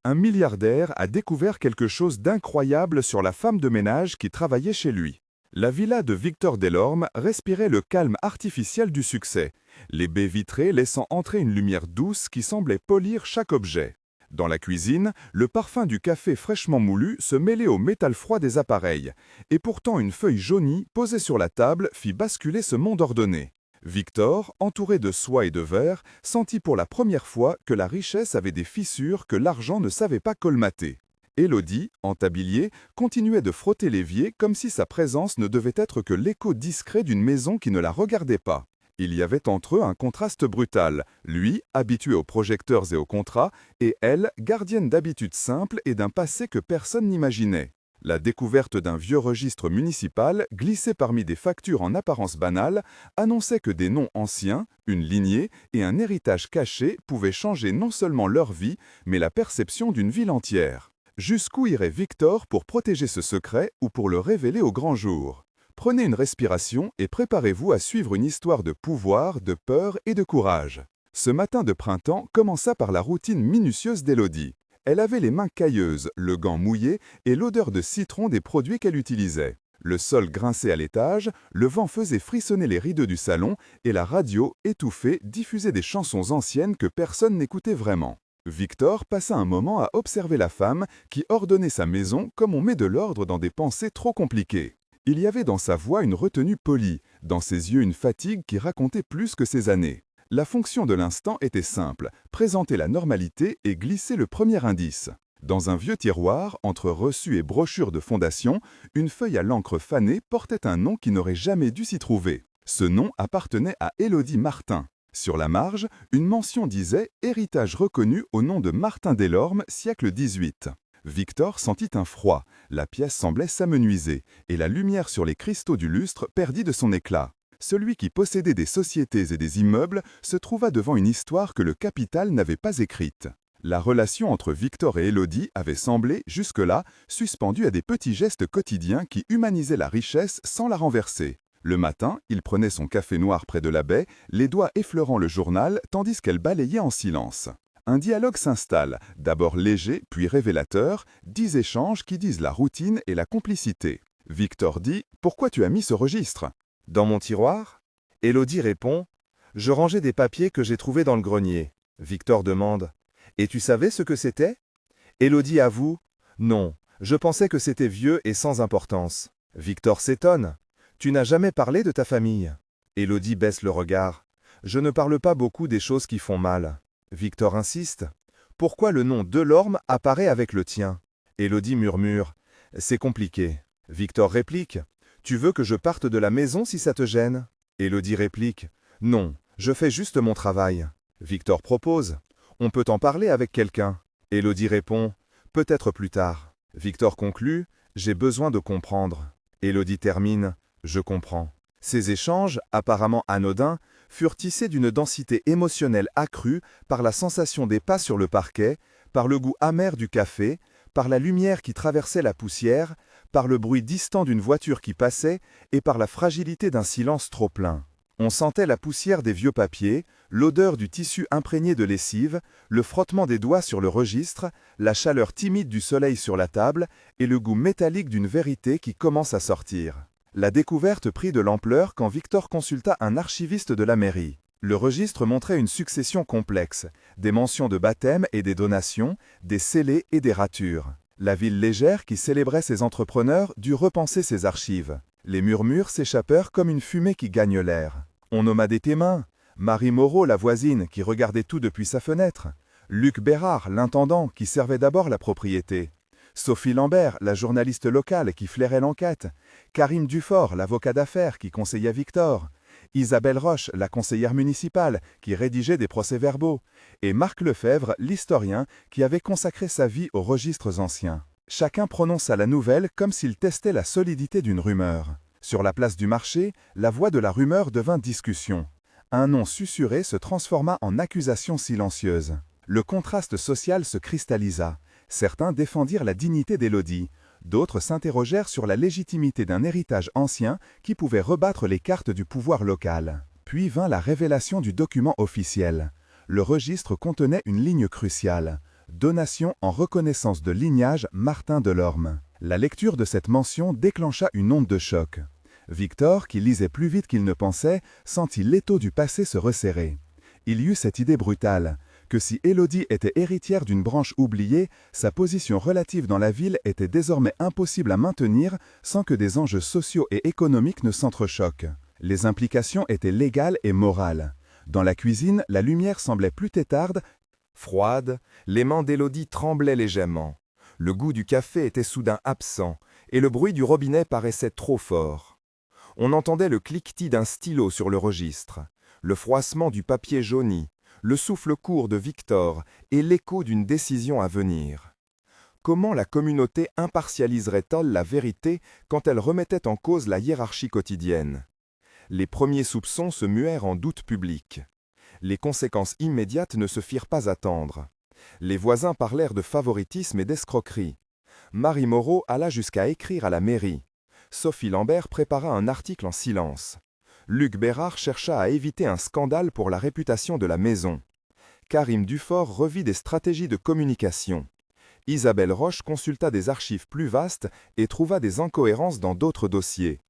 Un milliardaire a découvert quelque chose d'incroyable sur la femme de ménage qui travaillait chez lui. La villa de Victor Delorme respirait le calme artificiel du succès, les baies vitrées laissant entrer une lumière douce qui semblait polir chaque objet. Dans la cuisine, le parfum du café fraîchement moulu se mêlait au métal froid des appareils, et pourtant une feuille jaunie posée sur la table fit basculer ce monde ordonné. Victor, entouré de soie et de verre, sentit pour la première fois que la richesse avait des fissures que l'argent ne savait pas colmater. Élodie, en tablier, continuait de frotter l'évier comme si sa présence ne devait être que l'écho discret d'une maison qui ne la regardait pas. Il y avait entre eux un contraste brutal, lui, habitué aux projecteurs et aux contrats, et elle, gardienne d'habitudes simples et d'un passé que personne n'imaginait. La découverte d'un vieux registre municipal, glissé parmi des factures en apparence banales, annonçait que des noms anciens, une lignée et un héritage caché pouvaient changer non seulement leur vie, mais la perception d'une ville entière. Jusqu'où irait Victor pour protéger ce secret ou pour le révéler au grand jour? Prenez une respiration et préparez-vous à suivre une histoire de pouvoir, de peur et de courage. Ce matin de printemps commença par la routine minutieuse d'Élodie. Elle avait les mains cailleuses, le gant mouillé et l'odeur de citron des produits qu'elle utilisait. Le sol grinçait à l'étage, le vent faisait frissonner les rideaux du salon et la radio, étouffée, diffusait des chansons anciennes que personne n'écoutait vraiment. Victor passa un moment à observer la femme qui ordonnait sa maison comme on met de l'ordre dans des pensées trop compliquées. Il y avait dans sa voix une retenue polie, dans ses yeux une fatigue qui racontait plus que ses années. La fonction de l'instant était simple, présenter la normalité et glisser le premier indice. Dans un vieux tiroir, entre reçus et brochures de fondation, une feuille à l'encre fanée portait un nom qui n'aurait jamais dû s'y trouver. Ce nom appartenait à Élodie Martin. Sur la marge, une mention disait « Héritage reconnu au nom de Martin Delorme, siècle XVIII ». Victor sentit un froid, la pièce semblait s'amenuiser, et la lumière sur les cristaux du lustre perdit de son éclat. Celui qui possédait des sociétés et des immeubles se trouva devant une histoire que le capital n'avait pas écrite. La relation entre Victor et Élodie avait semblé, jusque-là, suspendue à des petits gestes quotidiens qui humanisaient la richesse sans la renverser. Le matin, il prenait son café noir près de la baie, les doigts effleurant le journal, tandis qu'elle balayait en silence. Un dialogue s'installe, d'abord léger, puis révélateur, 10 échanges qui disent la routine et la complicité. Victor dit « Pourquoi tu as mis ce registre ?»« Dans mon tiroir ?» Élodie répond « Je rangeais des papiers que j'ai trouvés dans le grenier. » Victor demande « Et tu savais ce que c'était ?» Élodie avoue « Non, je pensais que c'était vieux et sans importance. » Victor s'étonne. Tu n'as jamais parlé de ta famille. Élodie baisse le regard. Je ne parle pas beaucoup des choses qui font mal. Victor insiste. Pourquoi le nom Delorme apparaît avec le tien? Élodie murmure. C'est compliqué. Victor réplique. Tu veux que je parte de la maison si ça te gêne? Élodie réplique. Non, je fais juste mon travail. Victor propose. On peut en parler avec quelqu'un. Élodie répond. Peut-être plus tard. Victor conclut. J'ai besoin de comprendre. Élodie termine. Je comprends. Ces échanges, apparemment anodins, furent tissés d'une densité émotionnelle accrue par la sensation des pas sur le parquet, par le goût amer du café, par la lumière qui traversait la poussière, par le bruit distant d'une voiture qui passait et par la fragilité d'un silence trop plein. On sentait la poussière des vieux papiers, l'odeur du tissu imprégné de lessive, le frottement des doigts sur le registre, la chaleur timide du soleil sur la table et le goût métallique d'une vérité qui commence à sortir. La découverte prit de l'ampleur quand Victor consulta un archiviste de la mairie. Le registre montrait une succession complexe, des mentions de baptême et des donations, des scellés et des ratures. La ville légère qui célébrait ses entrepreneurs dut repenser ses archives. Les murmures s'échappèrent comme une fumée qui gagne l'air. On nomma des témoins. Marie Moreau, la voisine, qui regardait tout depuis sa fenêtre. Luc Bérard, l'intendant, qui servait d'abord la propriété. Sophie Lambert, la journaliste locale qui flairait l'enquête, Karim Dufort, l'avocat d'affaires qui conseillait Victor, Isabelle Roche, la conseillère municipale qui rédigeait des procès-verbaux, et Marc Lefebvre, l'historien qui avait consacré sa vie aux registres anciens. Chacun prononça la nouvelle comme s'il testait la solidité d'une rumeur. Sur la place du marché, la voix de la rumeur devint discussion. Un nom susurré se transforma en accusation silencieuse. Le contraste social se cristallisa. Certains défendirent la dignité d'Élodie, d'autres s'interrogèrent sur la légitimité d'un héritage ancien qui pouvait rebattre les cartes du pouvoir local. Puis vint la révélation du document officiel. Le registre contenait une ligne cruciale. Donation en reconnaissance de lignage Martin Delorme. La lecture de cette mention déclencha une onde de choc. Victor, qui lisait plus vite qu'il ne pensait, sentit l'étau du passé se resserrer. Il y eut cette idée brutale, que si Élodie était héritière d'une branche oubliée, sa position relative dans la ville était désormais impossible à maintenir sans que des enjeux sociaux et économiques ne s'entrechoquent. Les implications étaient légales et morales. Dans la cuisine, la lumière semblait plus têtarde, Froide, les mains d'Élodie tremblaient légèrement. Le goût du café était soudain absent, et le bruit du robinet paraissait trop fort. On entendait le cliquetis d'un stylo sur le registre, le froissement du papier jauni, le souffle court de Victor et l'écho d'une décision à venir. Comment la communauté impartialiserait-elle la vérité quand elle remettait en cause la hiérarchie quotidienne? Les premiers soupçons se muèrent en doute public. Les conséquences immédiates ne se firent pas attendre. Les voisins parlèrent de favoritisme et d'escroquerie. Marie Moreau alla jusqu'à écrire à la mairie. Sophie Lambert prépara un article en silence. Luc Bérard chercha à éviter un scandale pour la réputation de la maison. Karim Dufort revit des stratégies de communication. Isabelle Roche consulta des archives plus vastes et trouva des incohérences dans d'autres dossiers.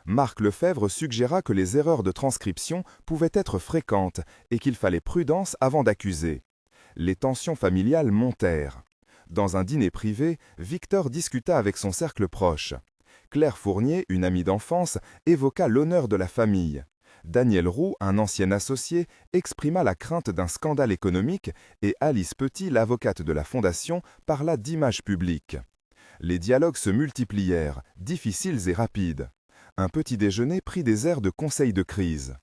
Marc Lefebvre suggéra que les erreurs de transcription pouvaient être fréquentes et qu'il fallait prudence avant d'accuser. Les tensions familiales montèrent. Dans un dîner privé, Victor discuta avec son cercle proche. Claire Fournier, une amie d'enfance, évoqua l'honneur de la famille. Daniel Roux, un ancien associé, exprima la crainte d'un scandale économique et Alice Petit, l'avocate de la Fondation, parla d'image publique. Les dialogues se multiplièrent, difficiles et rapides. Un petit déjeuner prit des airs de conseil de crise.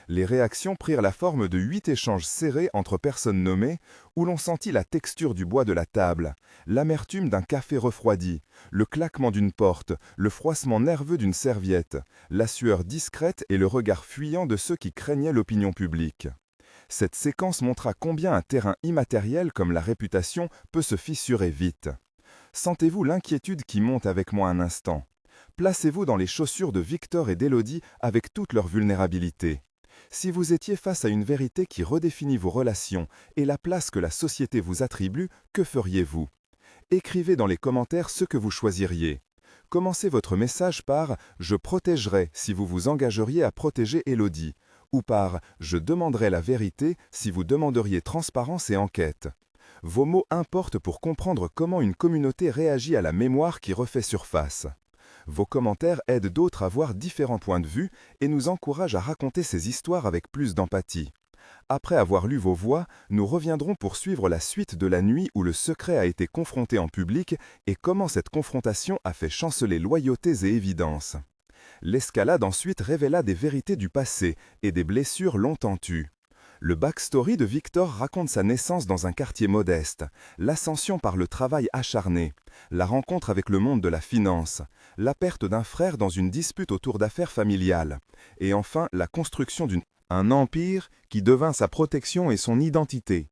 Les réactions prirent la forme de 8 échanges serrés entre personnes nommées, où l'on sentit la texture du bois de la table, l'amertume d'un café refroidi, le claquement d'une porte, le froissement nerveux d'une serviette, la sueur discrète et le regard fuyant de ceux qui craignaient l'opinion publique. Cette séquence montra combien un terrain immatériel comme la réputation peut se fissurer vite. Sentez-vous l'inquiétude qui monte avec moi un instant. Placez-vous dans les chaussures de Victor et d'Élodie avec toute leur vulnérabilité. Si vous étiez face à une vérité qui redéfinit vos relations et la place que la société vous attribue, que feriez-vous? Écrivez dans les commentaires ce que vous choisiriez. Commencez votre message par « Je protégerai » si vous vous engageriez à protéger Élodie, ou par « Je demanderai la vérité » si vous demanderiez transparence et enquête. Vos mots importent pour comprendre comment une communauté réagit à la mémoire qui refait surface. Vos commentaires aident d'autres à voir différents points de vue et nous encouragent à raconter ces histoires avec plus d'empathie. Après avoir lu vos voix, nous reviendrons pour suivre la suite de la nuit où le secret a été confronté en public et comment cette confrontation a fait chanceler loyautés et évidences. L'escalade ensuite révéla des vérités du passé et des blessures longtemps tues. Le backstory de Victor raconte sa naissance dans un quartier modeste, l'ascension par le travail acharné, la rencontre avec le monde de la finance, la perte d'un frère dans une dispute autour d'affaires familiales, et enfin la construction d'un empire qui devint sa protection et son identité.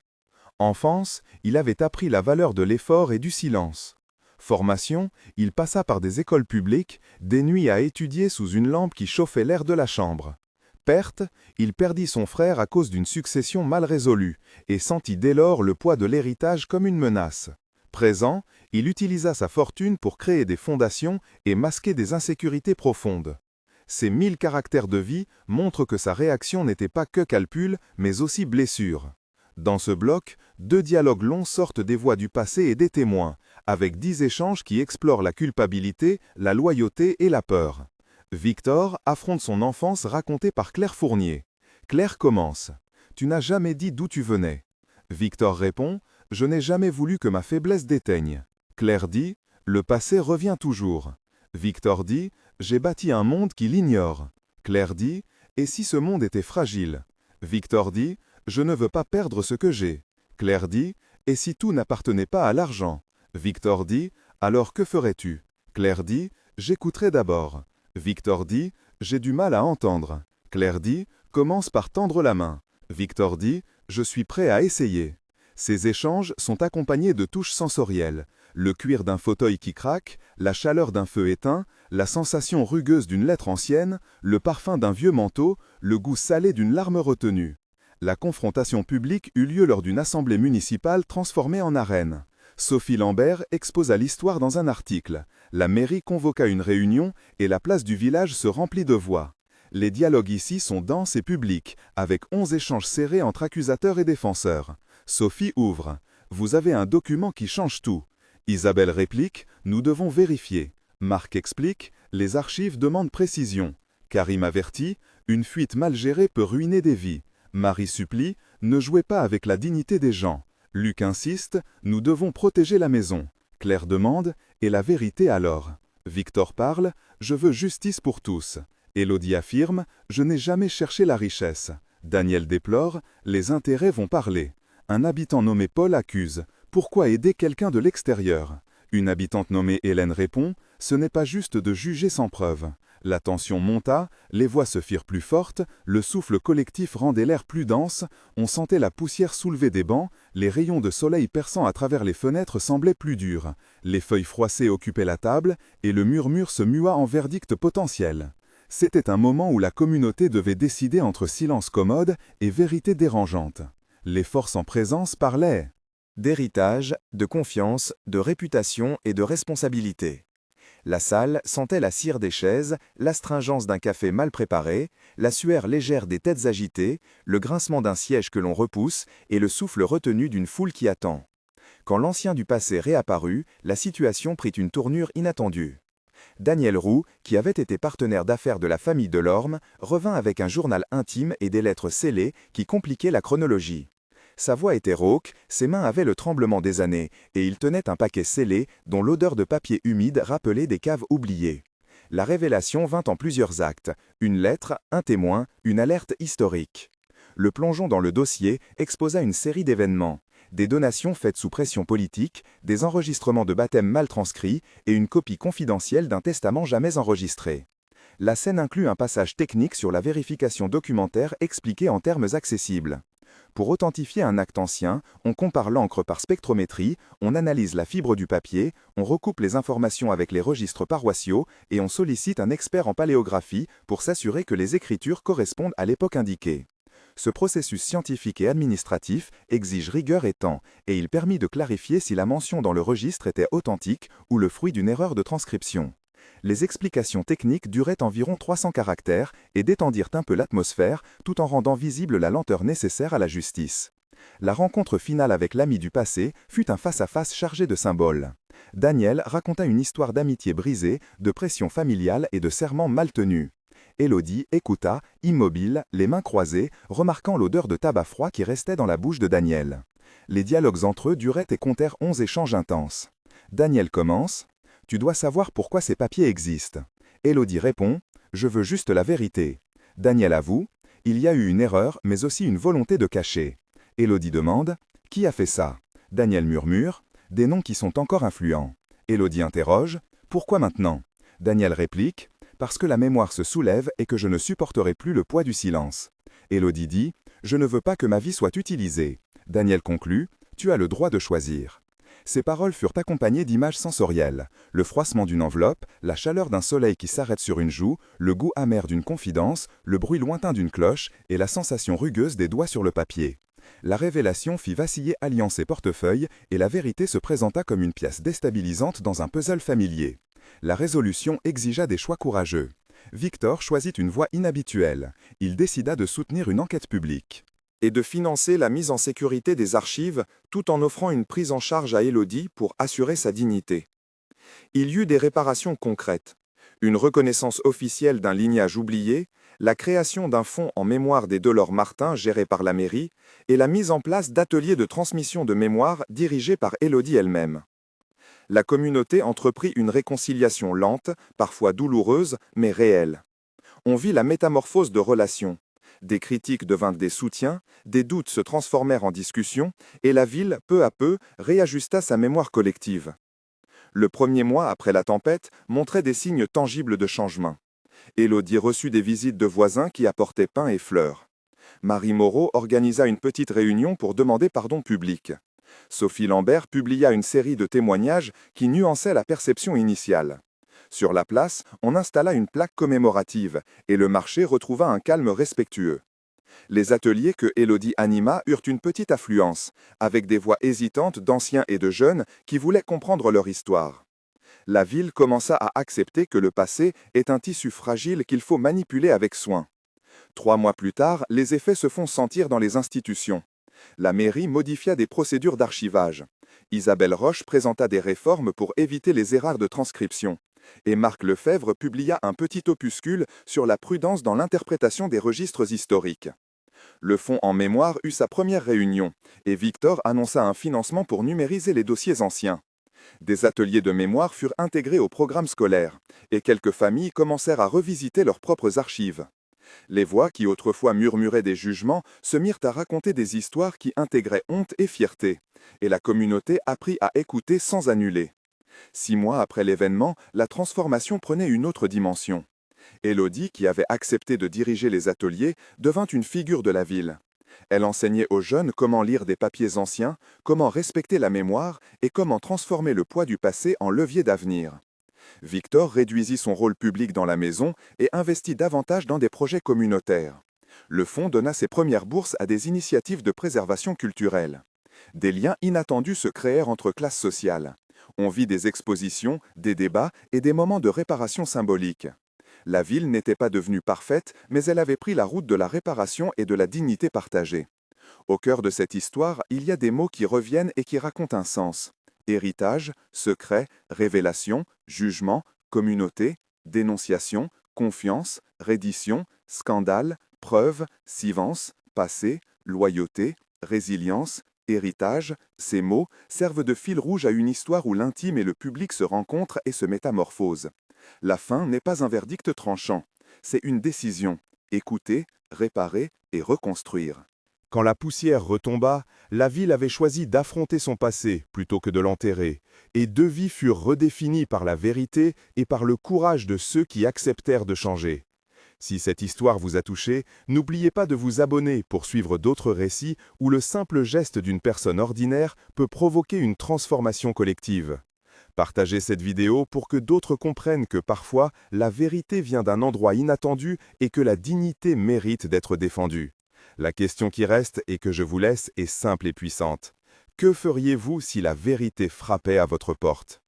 Enfance, il avait appris la valeur de l'effort et du silence. Formation, il passa par des écoles publiques, des nuits à étudier sous une lampe qui chauffait l'air de la chambre. Perte, il perdit son frère à cause d'une succession mal résolue et sentit dès lors le poids de l'héritage comme une menace. Présent, il utilisa sa fortune pour créer des fondations et masquer des insécurités profondes. Ces 1000 caractères de vie montrent que sa réaction n'était pas que calcul, mais aussi blessure. Dans ce bloc, 2 dialogues longs sortent des voix du passé et des témoins, avec 10 échanges qui explorent la culpabilité, la loyauté et la peur. Victor affronte son enfance racontée par Claire Fournier. Claire commence. « Tu n'as jamais dit d'où tu venais. » Victor répond. « Je n'ai jamais voulu que ma faiblesse déteigne. » Claire dit. « Le passé revient toujours. » Victor dit. « J'ai bâti un monde qui l'ignore. » Claire dit. « Et si ce monde était fragile ?» Victor dit. « Je ne veux pas perdre ce que j'ai. » Claire dit. « Et si tout n'appartenait pas à l'argent ?» Victor dit. « Alors que ferais-tu » Claire dit. « J'écouterai d'abord. » Victor dit « J'ai du mal à entendre. » Claire dit « Commence par tendre la main. » Victor dit « Je suis prêt à essayer. » Ces échanges sont accompagnés de touches sensorielles. Le cuir d'un fauteuil qui craque, la chaleur d'un feu éteint, la sensation rugueuse d'une lettre ancienne, le parfum d'un vieux manteau, le goût salé d'une larme retenue. La confrontation publique eut lieu lors d'une assemblée municipale transformée en arène. Sophie Lambert exposa l'histoire dans un article. La mairie convoqua une réunion et la place du village se remplit de voix. Les dialogues ici sont denses et publics, avec 11 échanges serrés entre accusateurs et défenseurs. Sophie ouvre. Vous avez un document qui change tout. Isabelle réplique. Nous devons vérifier. Marc explique. Les archives demandent précision. Karim avertit. Une fuite mal gérée peut ruiner des vies. Marie supplie. Ne jouez pas avec la dignité des gens. Luc insiste. Nous devons protéger la maison. Claire demande. Et la vérité alors? Victor parle. Je veux justice pour tous. Élodie affirme. Je n'ai jamais cherché la richesse. Daniel déplore. Les intérêts vont parler. Un habitant nommé Paul accuse. Pourquoi aider quelqu'un de l'extérieur? Une habitante nommée Hélène répond. Ce n'est pas juste de juger sans preuve. La tension monta, les voix se firent plus fortes, le souffle collectif rendait l'air plus dense, on sentait la poussière soulever des bancs, les rayons de soleil perçant à travers les fenêtres semblaient plus durs, les feuilles froissées occupaient la table, et le murmure se mua en verdict potentiel. C'était un moment où la communauté devait décider entre silence commode et vérité dérangeante. Les forces en présence parlaient D'héritage, de confiance, de réputation et de responsabilité. La salle sentait la cire des chaises, l'astringence d'un café mal préparé, la sueur légère des têtes agitées, le grincement d'un siège que l'on repousse et le souffle retenu d'une foule qui attend. Quand l'ancien du passé réapparut, la situation prit une tournure inattendue. Daniel Roux, qui avait été partenaire d'affaires de la famille Delorme, revint avec un journal intime et des lettres scellées qui compliquaient la chronologie. Sa voix était rauque, ses mains avaient le tremblement des années, et il tenait un paquet scellé dont l'odeur de papier humide rappelait des caves oubliées. La révélation vint en plusieurs actes, une lettre, un témoin, une alerte historique. Le plongeon dans le dossier exposa une série d'événements, des donations faites sous pression politique, des enregistrements de baptême mal transcrits et une copie confidentielle d'un testament jamais enregistré. La scène inclut un passage technique sur la vérification documentaire expliqué en termes accessibles. Pour authentifier un acte ancien, on compare l'encre par spectrométrie, on analyse la fibre du papier, on recoupe les informations avec les registres paroissiaux et on sollicite un expert en paléographie pour s'assurer que les écritures correspondent à l'époque indiquée. Ce processus scientifique et administratif exige rigueur et temps, et il permit de clarifier si la mention dans le registre était authentique ou le fruit d'une erreur de transcription. Les explications techniques duraient environ 300 caractères et détendirent un peu l'atmosphère tout en rendant visible la lenteur nécessaire à la justice. La rencontre finale avec l'ami du passé fut un face-à-face chargé de symboles. Daniel raconta une histoire d'amitié brisée, de pression familiale et de serments mal tenus. Élodie écouta, immobile, les mains croisées, remarquant l'odeur de tabac froid qui restait dans la bouche de Daniel. Les dialogues entre eux duraient et comptèrent 11 échanges intenses. Daniel commence. Tu dois savoir pourquoi ces papiers existent. Élodie répond. Je veux juste la vérité. Daniel avoue. Il y a eu une erreur, mais aussi une volonté de cacher. Élodie demande. Qui a fait ça? Daniel murmure. Des noms qui sont encore influents. Élodie interroge. Pourquoi maintenant? Daniel réplique. Parce que la mémoire se soulève et que je ne supporterai plus le poids du silence. Élodie dit. Je ne veux pas que ma vie soit utilisée. Daniel conclut. Tu as le droit de choisir. Ces paroles furent accompagnées d'images sensorielles, le froissement d'une enveloppe, la chaleur d'un soleil qui s'arrête sur une joue, le goût amer d'une confidence, le bruit lointain d'une cloche et la sensation rugueuse des doigts sur le papier. La révélation fit vaciller alliance et portefeuille et la vérité se présenta comme une pièce déstabilisante dans un puzzle familier. La résolution exigea des choix courageux. Victor choisit une voie inhabituelle. Il décida de soutenir une enquête publique et de financer la mise en sécurité des archives tout en offrant une prise en charge à Élodie pour assurer sa dignité. Il y eut des réparations concrètes, une reconnaissance officielle d'un lignage oublié, la création d'un fonds en mémoire des Delorme-Martin géré par la mairie et la mise en place d'ateliers de transmission de mémoire dirigés par Élodie elle-même. La communauté entreprit une réconciliation lente, parfois douloureuse, mais réelle. On vit la métamorphose de relations. Des critiques devinrent des soutiens, des doutes se transformèrent en discussions, et la ville, peu à peu, réajusta sa mémoire collective. Le premier mois après la tempête montrait des signes tangibles de changement. Élodie reçut des visites de voisins qui apportaient pain et fleurs. Marie Moreau organisa une petite réunion pour demander pardon public. Sophie Lambert publia une série de témoignages qui nuançaient la perception initiale. Sur la place, on installa une plaque commémorative et le marché retrouva un calme respectueux. Les ateliers que Élodie anima eurent une petite affluence, avec des voix hésitantes d'anciens et de jeunes qui voulaient comprendre leur histoire. La ville commença à accepter que le passé est un tissu fragile qu'il faut manipuler avec soin. 3 mois plus tard, les effets se font sentir dans les institutions. La mairie modifia des procédures d'archivage. Isabelle Roche présenta des réformes pour éviter les erreurs de transcription. Et Marc Lefebvre publia un petit opuscule sur la prudence dans l'interprétation des registres historiques. Le fonds en mémoire eut sa première réunion, et Victor annonça un financement pour numériser les dossiers anciens. Des ateliers de mémoire furent intégrés au programme scolaire, et quelques familles commencèrent à revisiter leurs propres archives. Les voix qui autrefois murmuraient des jugements se mirent à raconter des histoires qui intégraient honte et fierté, et la communauté apprit à écouter sans annuler. 6 mois après l'événement, la transformation prenait une autre dimension. Élodie, qui avait accepté de diriger les ateliers, devint une figure de la ville. Elle enseignait aux jeunes comment lire des papiers anciens, comment respecter la mémoire et comment transformer le poids du passé en levier d'avenir. Victor réduisit son rôle public dans la maison et investit davantage dans des projets communautaires. Le fonds donna ses premières bourses à des initiatives de préservation culturelle. Des liens inattendus se créèrent entre classes sociales. On vit des expositions, des débats et des moments de réparation symbolique. La ville n'était pas devenue parfaite, mais elle avait pris la route de la réparation et de la dignité partagée. Au cœur de cette histoire, il y a des mots qui reviennent et qui racontent un sens. Héritage, secret, révélation, jugement, communauté, dénonciation, confiance, reddition, scandale, preuve, civence, passé, loyauté, résilience, héritage. Ces mots servent de fil rouge à une histoire où l'intime et le public se rencontrent et se métamorphosent. La fin n'est pas un verdict tranchant, c'est une décision. Écouter, réparer et reconstruire. Quand la poussière retomba, la ville avait choisi d'affronter son passé plutôt que de l'enterrer, et 2 vies furent redéfinies par la vérité et par le courage de ceux qui acceptèrent de changer. Si cette histoire vous a touché, n'oubliez pas de vous abonner pour suivre d'autres récits où le simple geste d'une personne ordinaire peut provoquer une transformation collective. Partagez cette vidéo pour que d'autres comprennent que parfois, la vérité vient d'un endroit inattendu et que la dignité mérite d'être défendue. La question qui reste et que je vous laisse est simple et puissante. Que feriez-vous si la vérité frappait à votre porte ?